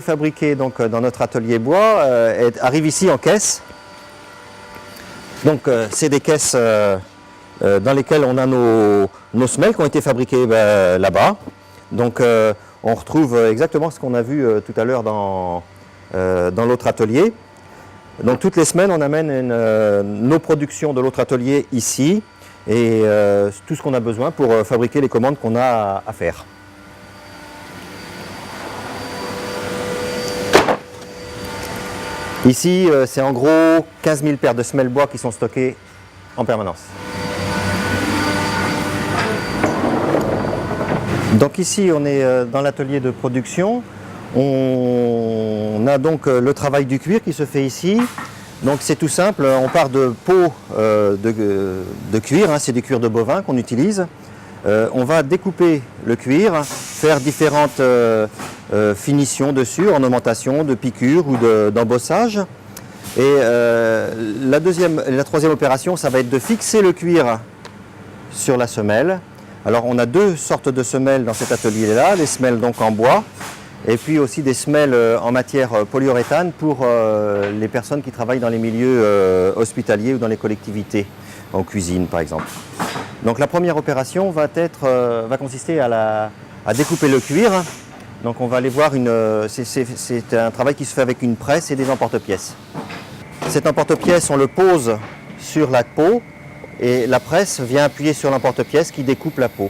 Fabriqué donc dans notre atelier bois arrive ici en caisse. Donc c'est des caisses dans lesquelles on a nos semelles qui ont été fabriquées là-bas. Donc on retrouve exactement ce qu'on a vu tout à l'heure dans l'autre atelier. Donc toutes les semaines on amène nos productions de l'autre atelier ici et tout ce qu'on a besoin pour fabriquer les commandes qu'on a à faire. Ici, c'est en gros 15 000 paires de semelles bois qui sont stockées en permanence. Donc ici, on est dans l'atelier de production. On a donc le travail du cuir qui se fait ici. Donc c'est tout simple, on part de peaux de cuir, hein, c'est du cuir de bovin qu'on utilise. On va découper le cuir, faire différentes finitions dessus, ornementation, de piqûres ou d'embossage. Et la troisième opération, ça va être de fixer le cuir sur la semelle. Alors on a deux sortes de semelles dans cet atelier-là, les semelles donc en bois et puis aussi des semelles en matière polyuréthane pour les personnes qui travaillent dans les milieux hospitaliers ou dans les collectivités, en cuisine par exemple. Donc la première opération va consister à découper le cuir. Donc on va aller voir, c'est un travail qui se fait avec une presse et des emporte-pièces. Cet emporte-pièce, on le pose sur la peau et la presse vient appuyer sur l'emporte-pièce qui découpe la peau.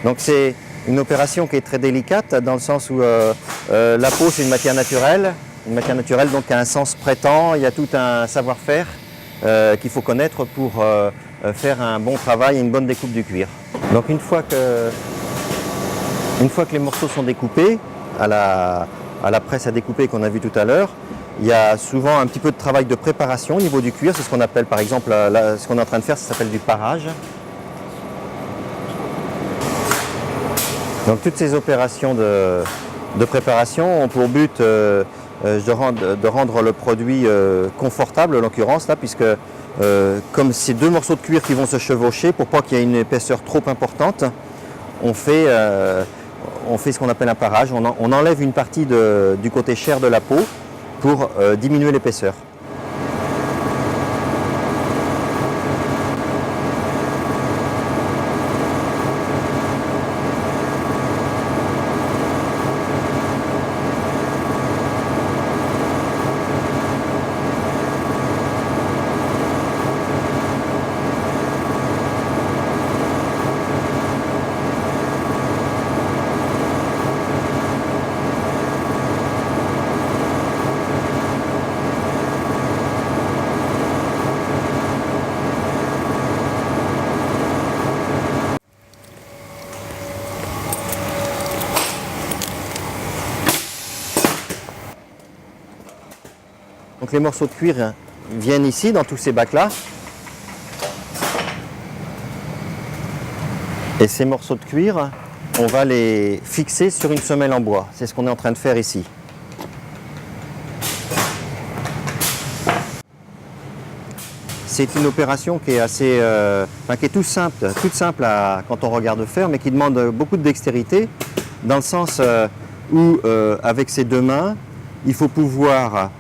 Donc c'est une opération qui est très délicate dans le sens où la peau c'est une matière naturelle donc qui a un sens prétend, il y a tout un savoir-faire qu'il faut connaître pour faire un bon travail et une bonne découpe du cuir. Donc une fois que les morceaux sont découpés à la presse à découper qu'on a vu tout à l'heure, il y a souvent un petit peu de travail de préparation au niveau du cuir. C'est ce qu'on appelle par exemple, ce qu'on est en train de faire, ça s'appelle du parage. Donc toutes ces opérations de préparation ont pour but de rendre le produit confortable en l'occurrence là, puisque comme ces deux morceaux de cuir qui vont se chevaucher, pour pas qu'il y ait une épaisseur trop importante, on fait ce qu'on appelle un parage. On enlève une partie du côté chair de la peau pour diminuer l'épaisseur. Donc les morceaux de cuir viennent ici dans tous ces bacs-là. Et ces morceaux de cuir, on va les fixer sur une semelle en bois. C'est ce qu'on est en train de faire ici. C'est une opération qui est assez, qui est toute simple quand on regarde faire, mais qui demande beaucoup de dextérité, dans le sens où avec ses deux mains, il faut pouvoir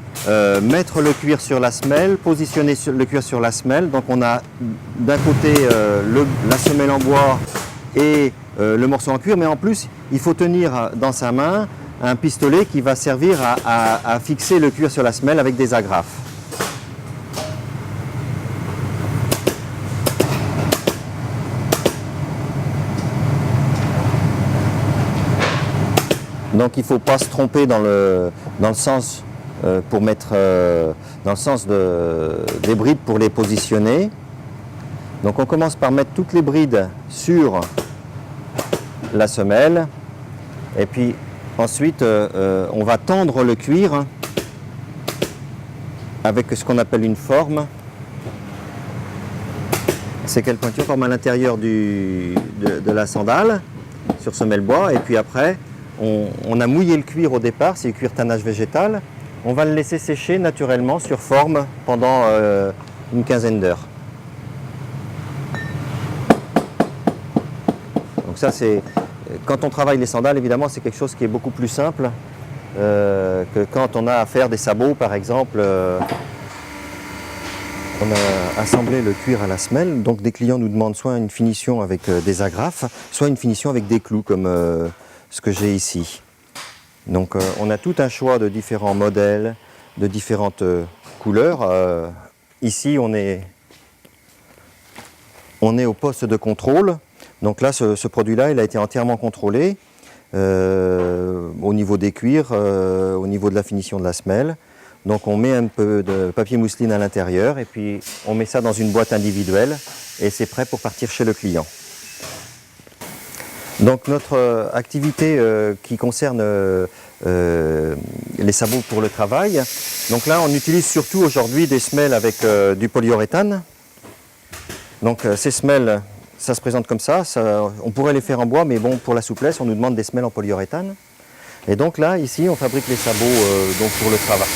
mettre le cuir sur la semelle, positionner le cuir sur la semelle. Donc on a d'un côté la semelle en bois et le morceau en cuir, mais en plus il faut tenir dans sa main un pistolet qui va servir à fixer le cuir sur la semelle avec des agrafes. Donc il ne faut pas se tromper dans le sens pour mettre dans le sens des brides pour les positionner. Donc on commence par mettre toutes les brides sur la semelle et puis ensuite on va tendre le cuir avec ce qu'on appelle une forme. C'est quelle pointure comme à l'intérieur de la sandale sur semelle bois et puis après on a mouillé le cuir au départ, c'est le cuir tannage végétal. On va le laisser sécher naturellement sur forme pendant une quinzaine d'heures. Donc ça c'est quand on travaille les sandales, évidemment, c'est quelque chose qui est beaucoup plus simple que quand on a à faire des sabots, par exemple. On a assemblé le cuir à la semelle, donc des clients nous demandent soit une finition avec des agrafes, soit une finition avec des clous, comme ce que j'ai ici. Donc on a tout un choix de différents modèles, de différentes couleurs. Ici, on est au poste de contrôle. Donc là, ce produit-là, il a été entièrement contrôlé au niveau des cuirs, au niveau de la finition de la semelle. Donc on met un peu de papier mousseline à l'intérieur et puis on met ça dans une boîte individuelle et c'est prêt pour partir chez le client. Donc notre activité qui concerne les sabots pour le travail, donc là on utilise surtout aujourd'hui des semelles avec du polyuréthane. Donc ces semelles, ça se présente comme ça, on pourrait les faire en bois, mais bon, pour la souplesse, on nous demande des semelles en polyuréthane. Et donc là, ici, on fabrique les sabots donc pour le travail.